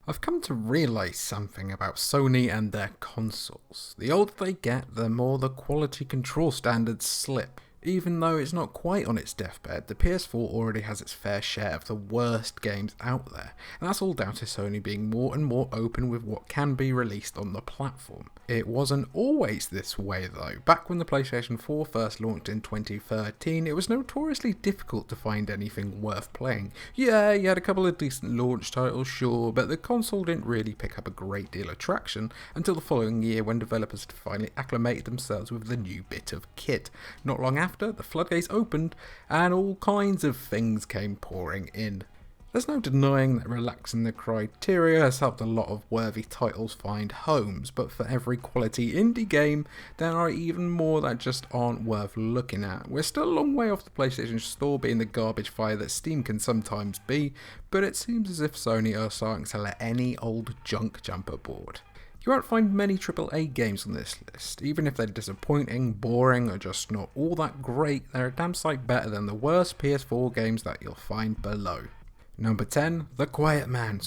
I've come to realise something about Sony and their consoles. The older they get, the more the quality control standards slip. Even though it's not quite on its deathbed, the PS4 already has its fair share of the worst games out there, and that's all down to Sony being more and more open with what can be released on the platform. It wasn't always this way though. Back when the PlayStation 4 first launched in 2013, it was notoriously difficult to find anything worth playing. Yeah, you had a couple of decent launch titles, sure, but the console didn't really pick up a great deal of traction until the following year when developers had finally acclimated themselves with the new bit of kit. Not long after, the floodgates opened and all kinds of things came pouring in. There's no denying that relaxing the criteria has helped a lot of worthy titles find homes, but for every quality indie game, there are even more that just aren't worth looking at. We're still a long way off the PlayStation Store being the garbage fire that Steam can sometimes be, but it seems as if Sony are starting to let any old junk jump aboard. You won't find many AAA games on this list. Even if they're disappointing, boring, or just not all that great, they're a damn sight better than the worst PS4 games that you'll find below. Number 10, The Quiet Man.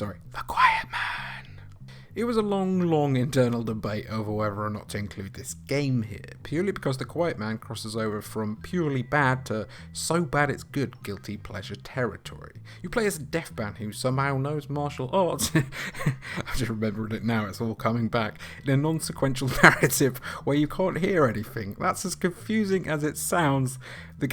It was a long internal debate over whether or not to include this game here, purely because The Quiet Man crosses over from purely bad to so bad it's good guilty pleasure territory. You play as a deafman who somehow knows martial arts. I just remembered it now, it's all coming back, in a non-sequential narrative where you can't hear anything. That's as confusing as it sounds. The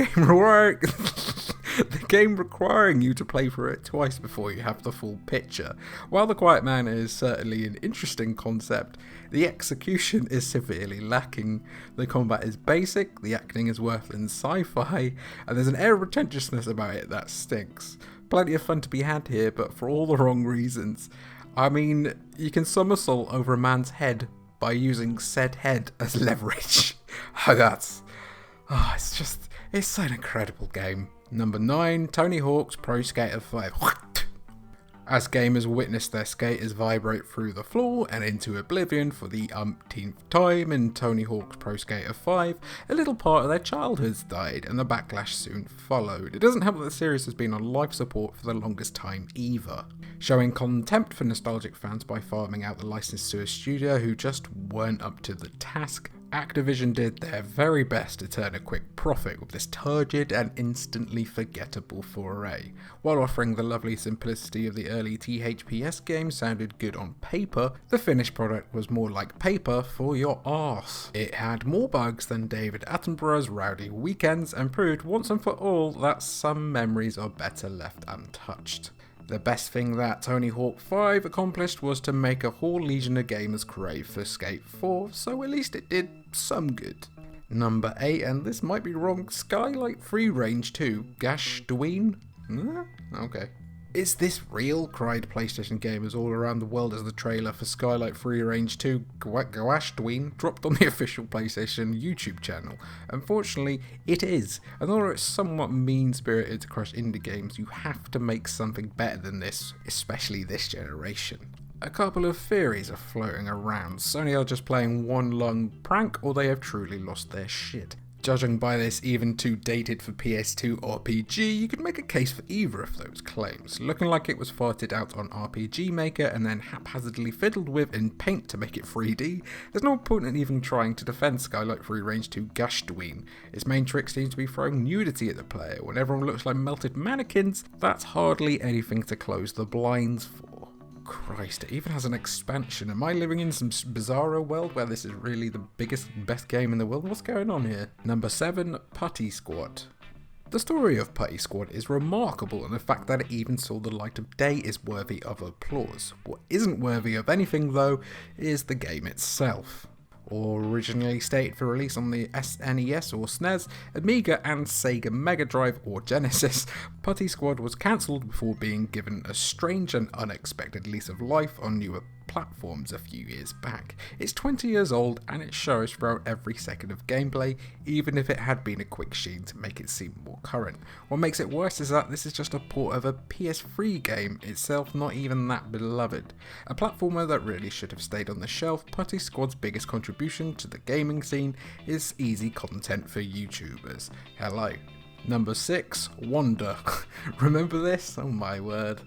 game requiring you to play through it twice before you have the full picture. While The Quiet Man is certainly an interesting concept, the execution is severely lacking. The combat is basic, the acting is worse than sci-fi, and there's an air of pretentiousness about it that stinks. Plenty of fun to be had here, but for all the wrong reasons. I mean, you can somersault over a man's head by using said head as leverage. It's an incredible game. Number 9, Tony Hawk's Pro Skater 5. As gamers witness their skaters vibrate through the floor and into oblivion for the umpteenth time in Tony Hawk's Pro Skater 5, a little part of their childhoods died and the backlash soon followed. It doesn't help that the series has been on life support for the longest time either, showing contempt for nostalgic fans by farming out the license to a studio who just weren't up to the task. Activision did their very best to turn a quick profit with this turgid and instantly forgettable foray. While offering the lovely simplicity of the early THPS games sounded good on paper, the finished product was more like paper for your arse. It had more bugs than David Attenborough's Rowdy Weekends and proved once and for all that some memories are better left untouched. The best thing that Tony Hawk 5 accomplished was to make a whole legion of gamers crave for Skate 4, so at least it did some good. Number 8, and this might be wrong, SKYLIGHT FREERANGE 2, GACHDUINE? Okay. Is this real? Cried PlayStation gamers all around the world as the trailer for SKYLIGHT FREERANGE 2 GACHDUINE dropped on the official PlayStation YouTube channel. Unfortunately, it is, and although it's somewhat mean-spirited to crush indie games, you have to make something better than this, especially this generation. A couple of theories are floating around. Sony are just playing one long prank, or they have truly lost their shit. Judging by this even too dated for PS2 RPG, you could make a case for either of those claims, looking like it was farted out on RPG Maker and then haphazardly fiddled with in Paint to make it 3D. There's no point in even trying to defend SKYLIGHT FREERANGE 2 GACHDUINE. Its main trick seems to be throwing nudity at the player. When everyone looks like melted mannequins, that's hardly anything to close the blinds for. Christ, it even has an expansion. Am I living in some bizarro world where this is really the biggest, best game in the world? What's going on here? Number 7, Putty Squad. The story of Putty Squad is remarkable, and the fact that it even saw the light of day is worthy of applause. What isn't worthy of anything, though, is the game itself. Originally slated for release on the SNES or SNES, Amiga and Sega Mega Drive or Genesis, Putty Squad was cancelled before being given a strange and unexpected lease of life on newer platforms a few years back. It's 20 years old and it shows throughout every second of gameplay, even if it had been a quick sheen to make it seem more current. What makes it worse is that this is just a port of a PS3 game, itself not even that beloved. A platformer that really should have stayed on the shelf, Putty Squad's biggest contribution to the gaming scene is easy content for YouTubers. Hello. Number 6, Wonder. Remember this? Oh my word.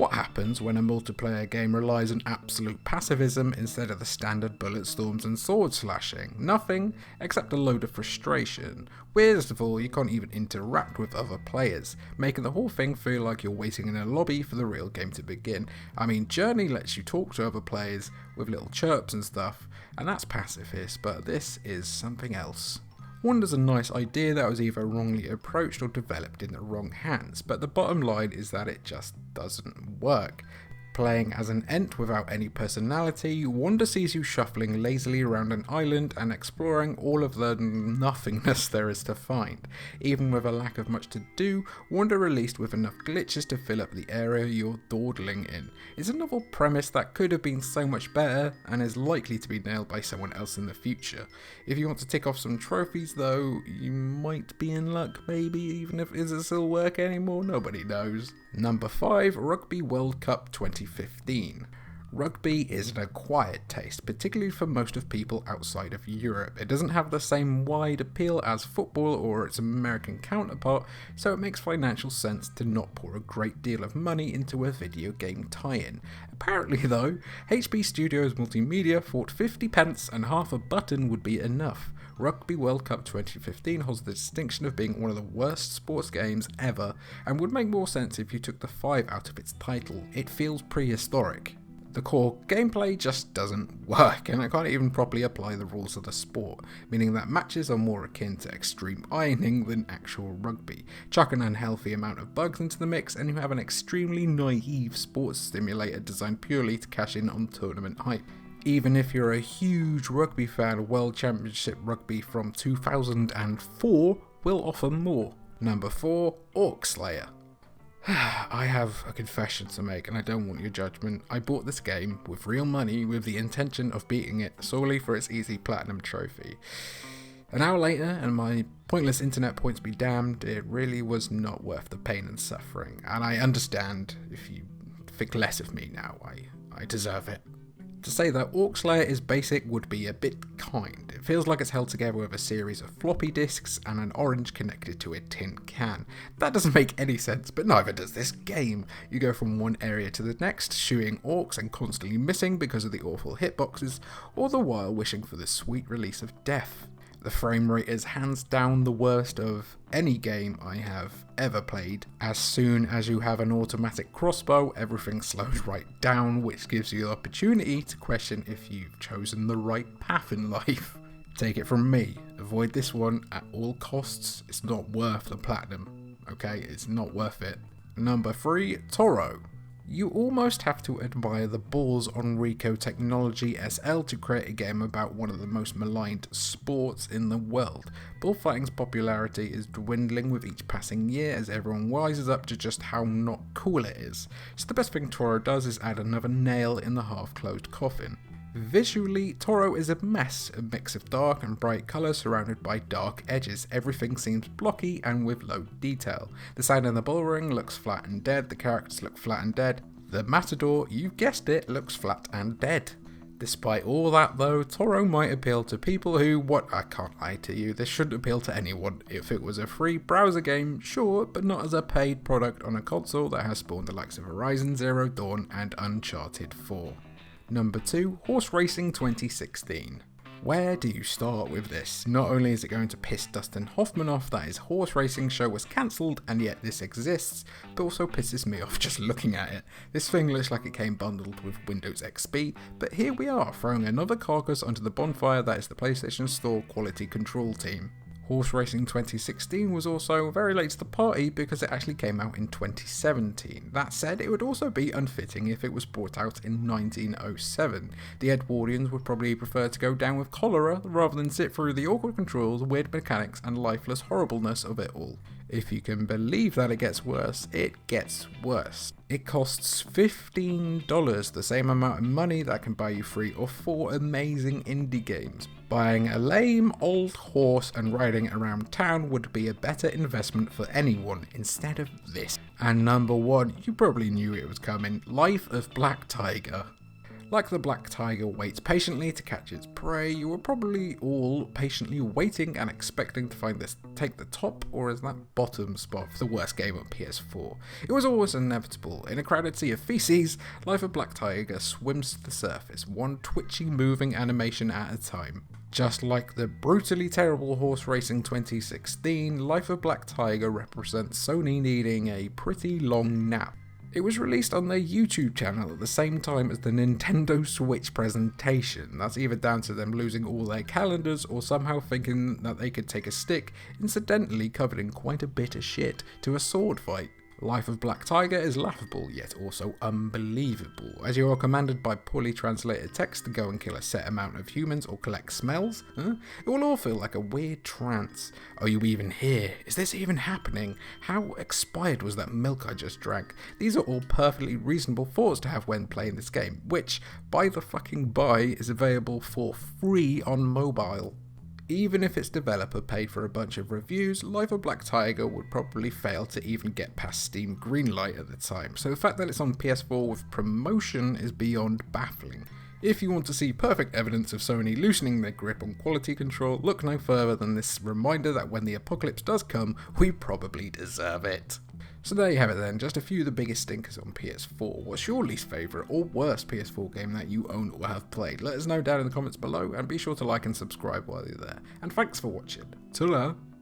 What happens when a multiplayer game relies on absolute pacifism instead of the standard bullet storms and sword slashing? Nothing, except a load of frustration. Weirdest of all, you can't even interact with other players, making the whole thing feel like you're waiting in a lobby for the real game to begin. I mean, Journey lets you talk to other players with little chirps and stuff, and that's pacifist, but this is something else. Wonder's a nice idea that was either wrongly approached or developed in the wrong hands, but the bottom line is that it just doesn't work. Playing as an Ent without any personality, Wonder sees you shuffling lazily around an island and exploring all of the nothingness there is to find. Even with a lack of much to do, Wonder released with enough glitches to fill up the area you're dawdling in. It's a novel premise that could have been so much better and is likely to be nailed by someone else in the future. If you want to tick off some trophies though, you might be in luck maybe, even if it still work anymore, nobody knows. Number 5, Rugby World Cup 2015. Rugby is an acquired taste, particularly for most of people outside of Europe. It doesn't have the same wide appeal as football or its American counterpart, so it makes financial sense to not pour a great deal of money into a video game tie-in. Apparently though, HB Studios Multimedia thought 50 pence and half a button would be enough. Rugby World Cup 2015 holds the distinction of being one of the worst sports games ever, and would make more sense if you took the 5 out of its title. It feels prehistoric. The core gameplay just doesn't work, and I can't even properly apply the rules of the sport, meaning that matches are more akin to extreme ironing than actual rugby. Chuck an unhealthy amount of bugs into the mix and you have an extremely naive sports simulator designed purely to cash in on tournament hype. Even if you're a huge rugby fan, World Championship Rugby from 2004 will offer more. Number 4, Orc Slayer. I have a confession to make and I don't want your judgment. I bought this game with real money with the intention of beating it solely for its easy platinum trophy. An hour later, and my pointless internet points be damned, it really was not worth the pain and suffering. And I understand if you think less of me now, I deserve it. To say that Orc Slayer is basic would be a bit kind. It feels like it's held together with a series of floppy disks and an orange connected to a tin can. That doesn't make any sense, but neither does this game. You go from one area to the next, shooting orcs and constantly missing because of the awful hitboxes, all the while wishing for the sweet release of death. The frame rate is hands down the worst of any game I have ever played. As soon as you have an automatic crossbow, everything slows right down, which gives you the opportunity to question if you've chosen the right path in life. Take it from me, avoid this one at all costs. It's not worth the platinum, okay? It's not worth it. Number 3, Toro. You almost have to admire the balls on Rico Technology SL to create a game about one of the most maligned sports in the world. Bullfighting's popularity is dwindling with each passing year as everyone wises up to just how not cool it is. So the best thing Toro does is add another nail in the half-closed coffin. Visually, Toro is a mess, a mix of dark and bright colours surrounded by dark edges. Everything seems blocky and with low detail. The sound in the bullring looks flat and dead, the characters look flat and dead. The Matador, you've guessed it, looks flat and dead. Despite all that though, Toro might appeal to people who, I can't lie to you, this shouldn't appeal to anyone. If it was a free browser game, sure, but not as a paid product on a console that has spawned the likes of Horizon Zero Dawn and Uncharted 4. Number 2, Horse Racing 2016. Where do you start with this? Not only is it going to piss Dustin Hoffman off that his horse racing show was cancelled and yet this exists, but also pisses me off just looking at it. This thing looks like it came bundled with Windows XP, but here we are throwing another carcass onto the bonfire that is the PlayStation Store quality control team. Horse Racing 2016 was also very late to the party because it actually came out in 2017. That said, it would also be unfitting if it was brought out in 1907. The Edwardians would probably prefer to go down with cholera rather than sit through the awkward controls, weird mechanics and lifeless horribleness of it all. If you can believe that it gets worse, it gets worse. It costs $15, the same amount of money that can buy you 3 or 4 amazing indie games. Buying a lame old horse and riding around town would be a better investment for anyone instead of this. And number 1, you probably knew it was coming, Life of Black Tiger. Like the black tiger waits patiently to catch its prey, you were probably all patiently waiting and expecting to find this take the top or as that bottom spot for the worst game on PS4. It was always inevitable. In a crowded sea of feces, Life of Black Tiger swims to the surface, one twitchy moving animation at a time. Just like the brutally terrible Horse Racing 2016, Life of Black Tiger represents Sony needing a pretty long nap. It was released on their YouTube channel at the same time as the Nintendo Switch presentation. That's either down to them losing all their calendars or somehow thinking that they could take a stick, incidentally covered in quite a bit of shit, to a sword fight. Life of Black Tiger is laughable, yet also unbelievable, as you are commanded by poorly translated text to go and kill a set amount of humans or collect smells. It will all feel like a weird trance. Are you even here? Is this even happening? How expired was that milk I just drank? These are all perfectly reasonable thoughts to have when playing this game, which, by the fucking by, is available for free on mobile. Even if its developer paid for a bunch of reviews, Life of Black Tiger would probably fail to even get past Steam Greenlight at the time, so the fact that it's on PS4 with promotion is beyond baffling. If you want to see perfect evidence of Sony loosening their grip on quality control, look no further than this reminder that when the apocalypse does come, we probably deserve it. So there you have it then, just a few of the biggest stinkers on PS4. What's your least favourite or worst PS4 game that you own or have played? Let us know down in the comments below, and be sure to like and subscribe while you're there. And thanks for watching. Ta-ra!